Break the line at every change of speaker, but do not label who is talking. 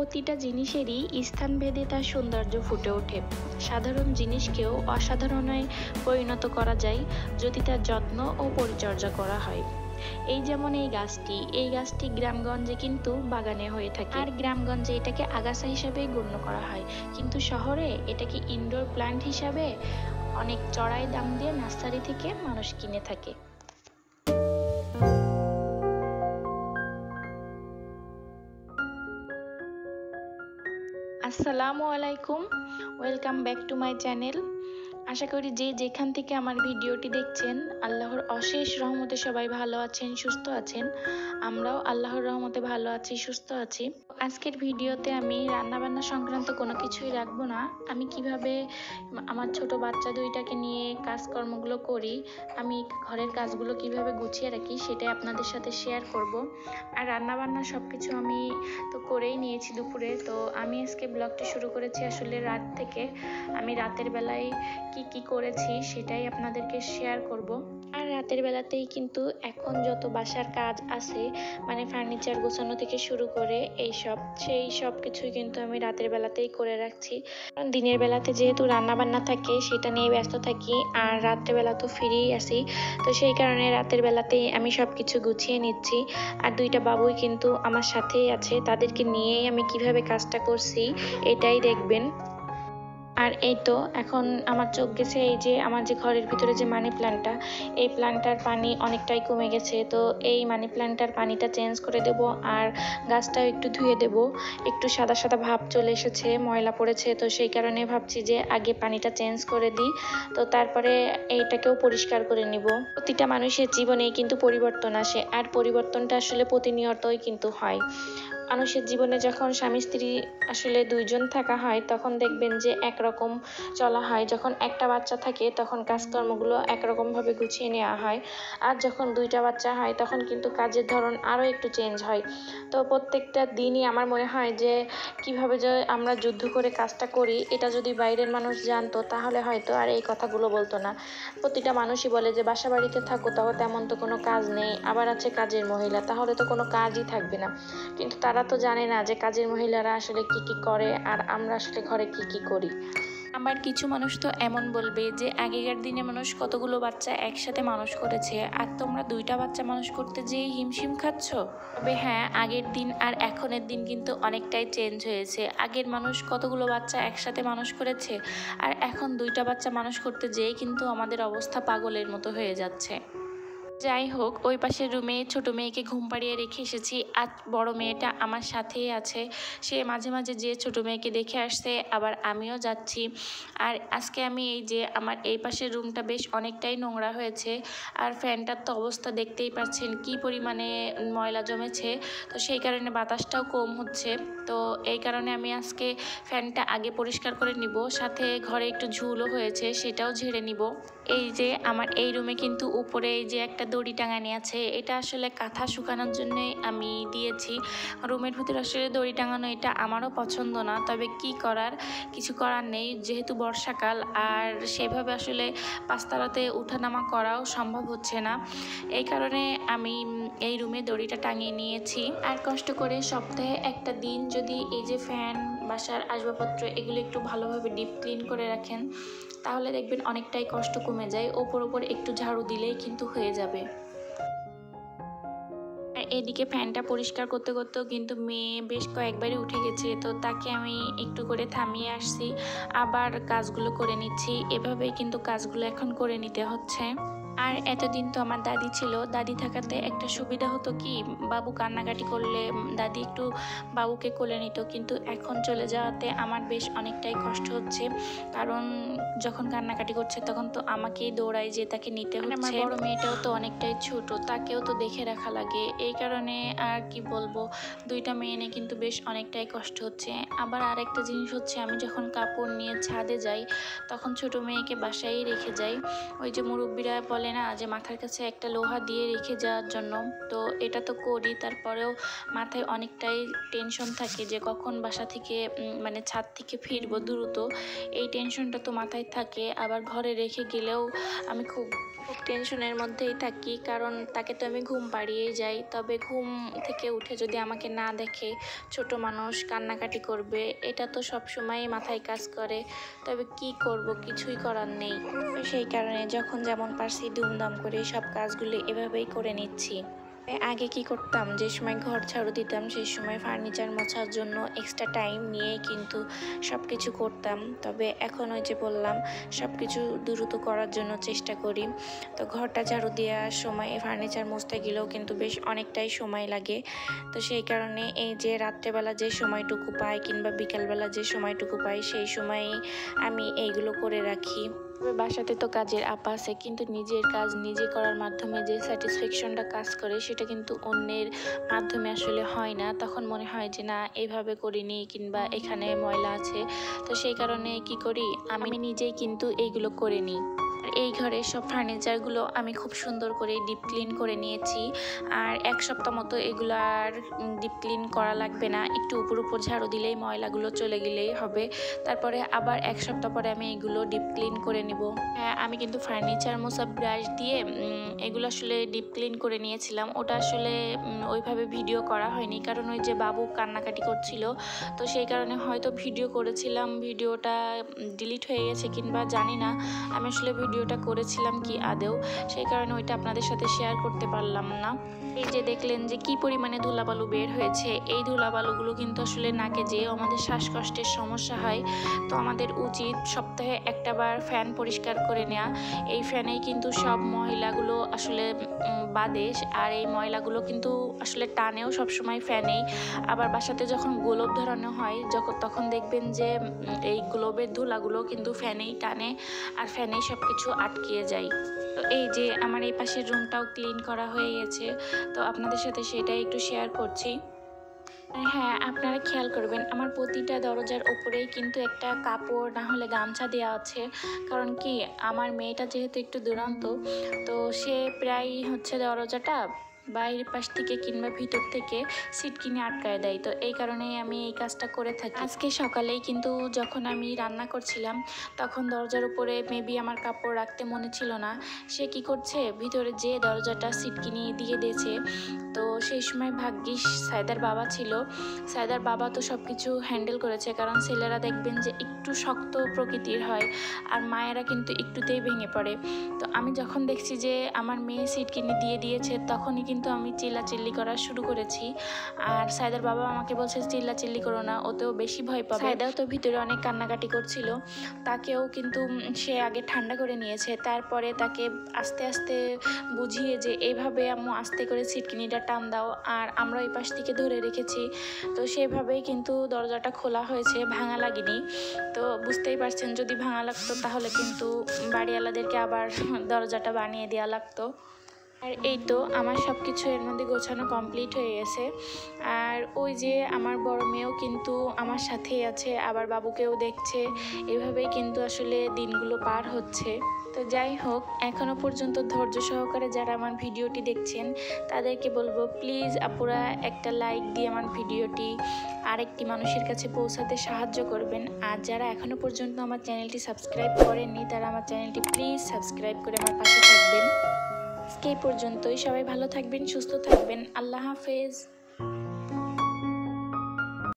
প্রতিটা জিনিসেরই স্থানভেদে তার সৌন্দর্য ফুটে ওঠে। সাধারণ জিনিসকেও অসাধারণে পরিণত করা যায় যদি তার যত্ন ও পরিচর্যা করা হয়। এই যেমন এই গাছটি গ্রামগঞ্জে কিন্তু বাগানে হয়ে থাকে, আর গ্রামগঞ্জে এটাকে আগাছা হিসাবে গণ্য করা হয়, কিন্তু শহরে এটাকে ইনডোর প্ল্যান্ট হিসাবে অনেক চড়াই দাম দিয়ে নার্সারি থেকে মানুষ কিনে থাকে। আসসালামু আলাইকুম, welcome back to my channel. আশা করি যে যেখান থেকে আমার ভিডিওটি দেখছেন আল্লাহর অশেষ রহমতে সবাই ভালো আছেন, সুস্থ আছেন। আমরাও আল্লাহর রহমতে ভালো আছি, সুস্থ আছি। আজকের ভিডিওতে আমি রান্নাবান্না সংক্রান্ত কোনো কিছুই রাখবো না। আমি কিভাবে আমার ছোট বাচ্চা দুইটাকে নিয়ে কাজকর্মগুলো করি, আমি ঘরের কাজগুলো কিভাবে গুছিয়ে রাখি সেটাই আপনাদের সাথে শেয়ার করব। আর রান্নাবান্না সব কিছু আমি তো করেই নিয়েছি দুপুরে। তো আমি আজকে ব্লগটি শুরু করেছি আসলে রাত থেকে। আমি রাতের বেলায় কি করেছি সেটাই আপনাদেরকে শেয়ার করব। আর রাতের বেলাতেই কিন্তু এখন যত বাসার কাজ আছে, মানে ফার্নিচার গোছানো থেকে শুরু করে সেই সব কিছুই কিন্তু আমি রাতের বেলাতেই করে রাখছি। কারণ দিনের বেলাতে যেহেতু রান্না বান্না থাকে সেটা নিয়ে ব্যস্ত থাকি, আর রাতের বেলা তো ফ্রি আছি, তো সেই কারণে রাতের বেলাতেই আমি সব কিছু গুছিয়ে নিচ্ছি। আর দুইটা বাবুই কিন্তু আমার সাথেই আছে, তাদেরকে নিয়েই আমি কিভাবে কাজটা করছি এটাই দেখবেন। আর এই তো এখন আমার চোখ গেছে এই যে আমার যে ঘরের ভিতরে যে মানি প্ল্যান্টটা, এই প্ল্যান্টটার পানি অনেকটাই কমে গেছে। তো এই মানি প্ল্যান্টটার পানিটা চেঞ্জ করে দেব, আর গাছটাও একটু ধুয়ে দেব। একটু সাদা সাদা ভাব চলে এসেছে, ময়লা পড়েছে, তো সেই কারণে ভাবছি যে আগে পানিটা চেঞ্জ করে দিই, তো তারপরে এইটাকেও পরিষ্কার করে নিব। প্রতিটা মানুষের জীবনেই কিন্তু পরিবর্তন আসে, আর পরিবর্তনটা আসলে প্রতিনিয়তই কিন্তু হয়। মানুষের জীবনে যখন স্বামী স্ত্রী আসলে দুইজন থাকা হয় তখন দেখবেন যে একরকম চলা হয়, যখন একটা বাচ্চা থাকে তখন কাজকর্মগুলো একরকমভাবে গুছিয়ে নেওয়া হয়, আর যখন দুইটা বাচ্চা হয় তখন কিন্তু কাজের ধরন আরও একটু চেঞ্জ হয়। তো প্রত্যেকটা দিনই আমার মনে হয় যে কিভাবে যে আমরা যুদ্ধ করে কাজটা করি এটা যদি বাইরের মানুষ জানতো তাহলে হয়তো আর এই কথাগুলো বলতো না। প্রতিটা মানুষই বলে যে বাসা বাড়িতে থাকো তাও তেমন তো কোনো কাজ নেই, আবার আছে কাজের মহিলা, তাহলে তো কোনো কাজই থাকবে না। কিন্তু তারা তো জানে না যে কাজের মহিলারা আসলে কি করে আর আমরা আসলে ঘরে কি করি। আবার কিছু মানুষ তো এমন বলবে যে আগেকার দিনে মানুষ কতগুলো বাচ্চা একসাথে মানুষ করেছে, আর তোমরা দুইটা বাচ্চা মানুষ করতে যেয়ে হিমশিম খাচ্ছ। তবে হ্যাঁ, আগের দিন আর এখনের দিন কিন্তু অনেকটাই চেঞ্জ হয়েছে। আগের মানুষ কতগুলো বাচ্চা একসাথে মানুষ করেছে, আর এখন দুইটা বাচ্চা মানুষ করতে যেয়ে কিন্তু আমাদের অবস্থা পাগলের মতো হয়ে যাচ্ছে। যাই হোক, ওই পাশের রুমে ছোট মেয়েকে ঘুম পাড়িয়ে রেখে এসেছি, আর বড় মেয়েটা আমার সাথেই আছে। সে মাঝে মাঝে যে ছোট মেয়েকে দেখে আসছে, আবার আমিও যাচ্ছি। আর আজকে আমি এই যে আমার এই পাশের রুমটা বেশ অনেকটাই নোংরা হয়েছে, আর ফ্যানটার তো অবস্থা দেখতেই পাচ্ছেন কি পরিমাণে ময়লা জমেছে। তো সেই কারণে বাতাসটাও কম হচ্ছে, তো এই কারণে আমি আজকে ফ্যানটা আগে পরিষ্কার করে নিব, সাথে ঘরে একটু ঝুলও হয়েছে সেটাও ঝেড়ে নিব। এই যে আমার এই রুমে কিন্তু উপরে এই যে একটা দড়ি টাঙানি আছে, এটা আসলে কাঁথা শুকানোর জন্যই আমি দিয়েছি। রুমের ভিতরে আসলে দড়ি টাঙানো এটা আমারও পছন্দ না, তবে কিছু করার নেই, যেহেতু বর্ষাকাল আর সেভাবে আসলে পাঁচতলাতে উঠানামা করাও সম্ভব হচ্ছে না। এই কারণে আমি এই রুমে দড়িটা টাঙিয়ে নিয়েছি। আর কষ্ট করে সপ্তাহে একটা দিন যদি এই যে ফ্যান, বাসার আসবাবপত্র এগুলো একটু ভালোভাবে ডিপ ক্লিন করে রাখেন তাহলে দেখবেন অনেকটাই কষ্ট কমে যায়। ওপর একটু ঝাড়ু দিলেই কিন্তু হয়ে যাবে। এদিকে ফ্যানটা পরিষ্কার করতে করতেও কিন্তু মেয়ে বেশ কয়েকবারই উঠে গেছে, তো তাকে আমি একটু করে থামিয়ে আসছি, আবার কাজগুলো করে নিচ্ছি। এভাবেই কিন্তু কাজগুলো এখন করে নিতে হচ্ছে। আর এতদিন তো আমার দাদি ছিল, দাদি থাকাতে একটা সুবিধা হতো কি, বাবু কান্নাকাটি করলে দাদি একটু বাবুকে কোলে নিত, কিন্তু এখন চলে যাওয়াতে আমার বেশ অনেকটাই কষ্ট হচ্ছে। কারণ যখন কান্নাকাটি করছে তখন তো আমাকেই দৌড়াই যে তাকে নিতে হচ্ছে। আমার বড় মেয়েটাও তো অনেকটাই ছোট, তাকেও তো দেখে রাখা লাগে। এই কারণে আর কি বলবো, দুইটা মেয়ে নিয়ে কিন্তু বেশ অনেকটাই কষ্ট হচ্ছে। আবার আরেকটা জিনিস হচ্ছে, আমি যখন কাপড় নিয়ে ছাদে যাই তখন ছোট মেয়েকে বাসায় রেখে যাই। ওই যে মুরব্বীরা বলে বলে না যে মাথার কাছে একটা লোহা দিয়ে রেখে যাওয়ার জন্য, তো এটা তো করি, তারপরেও মাথায় অনেকটাই টেনশন থাকে যে কখন বাসা থেকে মানে ছাদ থেকে ফিরবো দ্রুত, এই টেনশনটা তো মাথায় থাকে। আবার ঘরে রেখে গেলেও আমি খুব টেনশনের মধ্যেই থাকি, কারণ তাকে তো আমি ঘুম পাড়িয়েই যাই। তবে ঘুম থেকে উঠে যদি আমাকে না দেখে ছোট মানুষ কান্নাকাটি করবে, এটা তো সবসময় মাথায় কাজ করে। তবে কি করব, কিছুই করার নেই। সেই কারণে যখন যেমন পারছি ধুমধাম করে সব কাজগুলো এভাবেই করে নিচ্ছি। আগে কি করতাম, যে সময় ঘর ঝাড়ু দিতাম সেই সময় ফার্নিচার মোছার জন্য এক্সট্রা টাইম নিয়ে কিন্তু সব কিছু করতাম। তবে এখন ওই যে বললাম, সব কিছু দ্রুত করার জন্য চেষ্টা করি। তো ঘরটা ঝাড়ু দেওয়ার সময় ফার্নিচার মুছতে গেলেও কিন্তু বেশ অনেকটাই সময় লাগে। তো সেই কারণে এই যে রাত্রেবেলা যে সময়টুকু পাই কিংবা বিকালবেলা যে সময়টুকু পাই, সেই সময়ে আমি এইগুলো করে রাখি। তবে বাসাতে তো কাজের আপা আছে, কিন্তু নিজের কাজ নিজে করার মাধ্যমে যে স্যাটিসফ্যাকশনটা কাজ করে সেটা কিন্তু অন্যের মাধ্যমে আসলে হয় না। তখন মনে হয় যে না, এইভাবে করিনি কিংবা এখানে ময়লা আছে। তো সেই কারণে কি করি, আমি নিজেই কিন্তু এইগুলো করে নিই। এই ঘরের সব ফার্নিচারগুলো আমি খুব সুন্দর করে ডিপ ক্লিন করে নিয়েছি। আর এক সপ্তাহ মতো এগুলো আর ডিপ ক্লিন করা লাগবে না, একটু উপর উপর ঝাড়ু দিলেই ময়লাগুলো চলে গেলেই হবে। তারপরে আবার এক সপ্তাহ পরে আমি এগুলো ডিপ ক্লিন করে নিব। আমি কিন্তু ফার্নিচার মোছা ব্রাশ দিয়ে এগুলো আসলে ডিপ ক্লিন করে নিয়েছিলাম। ওটা আসলে ওইভাবে ভিডিও করা হয়নি, কারণ ওই যে বাবু কান্নাকাটি করছিল, তো সেই কারণে হয়তো ভিডিও করেছিলাম, ভিডিওটা ডিলিট হয়ে গেছে কিংবা জানি না আমি আসলে ভিডিওটা করেছিলাম কি আদেও, সেই কারণে ওইটা আপনাদের সাথে শেয়ার করতে পারলাম না। এই যে দেখলেন যে কি পরিমাণে ধুলাবালু বের হয়েছে, এই ধুলাবালুগুলো কিন্তু আসলে নাকে যেয়ে আমাদের শ্বাসকষ্টের সমস্যা হয়। তো আমাদের উচিত সপ্তাহে একটা বার ফ্যান পরিষ্কার করে নেওয়া। এই ফ্যানেই কিন্তু সব ময়লাগুলো আসলে বাদে, আর এই ময়লাগুলো কিন্তু আসলে টানেও সবসময় ফ্যানেই। আবার বাসাতে যখন গোলপ ধরানো হয় তখন দেখবেন যে এই গোলপের ধুলাগুলো কিন্তু ফ্যানেই টানে আর ফ্যানেই সব কিছু আটকিয়ে যায়। তো এই যে আমার এই পাশের রুমটাও ক্লিন করা হয়ে গেছে, তো আপনাদের সাথে সেটাই একটু শেয়ার করছি। হ্যাঁ, আপনারা খেয়াল করবেন আমার প্রতিটা দরজার ওপরেই কিন্তু একটা কাপড় না হলে গামছা দেওয়া আছে। কারণ কি, আমার মেয়েটা যেহেতু একটু দুরন্ত, তো সে প্রায় দরজাটা বাইরের পাশ থেকে কিংবা ভিতর থেকে সিটকিনি আটকায় দেয়। তো এই কারণেই আমি এই কাজটা করে থাকি। আজকে সকালেই কিন্তু যখন আমি রান্না করছিলাম, তখন দরজার উপরে মেবি আমার কাপড় রাখতে মনে ছিল না, সে কি করছে ভিতরে যে দরজাটা সিটকিনি দিয়ে দিয়েছে। তো সেই সময় ভাগ্যিস সায়দার বাবা ছিল, সায়দার বাবা তো সব কিছু হ্যান্ডেল করেছে, কারণ ছেলেরা দেখবেন যে একটু শক্ত প্রকৃতির হয় আর মায়েরা কিন্তু একটুতেই ভেঙে পড়ে। তো আমি যখন দেখছি যে আমার মেয়ে সিটকিনি দিয়ে দিয়েছে, তখনই কিন্তু আমি চিল্লাচিল্লি করা শুরু করেছি। আর সায়দার বাবা আমাকে বলছে চিল্লাচিল্লি করো না, ওতেও বেশি ভয় পাবে। সায়দাও তো ভিতরে অনেক কান্নাকাটি করছিল, তাকেও কিন্তু সে আগে ঠান্ডা করে নিয়েছে, তারপরে তাকে আস্তে আস্তে বুঝিয়ে যে এইভাবে আম্মু আস্তে করে সিটকিনিটা টান দাও, আর আমরা ওই পাশ থেকে ধরে রেখেছি। তো সেভাবেই কিন্তু দরজাটা খোলা হয়েছে, ভাঙা লাগেনি। তো বুঝতেই পারছেন, যদি ভাঙা লাগতো তাহলে কিন্তু বাড়িওয়ালাদেরকে আবার দরজাটা বানিয়ে দেওয়া লাগতো। আর এই তো আমার সব কিছু এর মধ্যে গোছানো কমপ্লিট হয়ে গেছে। আর ওই যে আমার বড় মেয়েও কিন্তু আমার সাথেই আছে, আবার বাবুকেও দেখছে, এভাবেই কিন্তু আসলে দিনগুলো পার হচ্ছে। তো যাই হোক, এখনো পর্যন্ত ধৈর্য সহকারে যারা আমার ভিডিওটি দেখছেন তাদেরকে বলবো, প্লিজ আপুরা একটা লাইক দিয়ে আমার ভিডিওটি আরেকটি মানুষের কাছে পৌঁছাতে সাহায্য করবেন। আর যারা এখনো পর্যন্ত আমার চ্যানেলটি সাবস্ক্রাইব করেননি, তারা আমার চ্যানেলটি প্লিজ সাবস্ক্রাইব করে আমার পাশে থাকবেন। আজকে এই পর্যন্তই, সবাই ভালো থাকবেন, সুস্থ থাকবেন, আল্লাহ হাফেজ।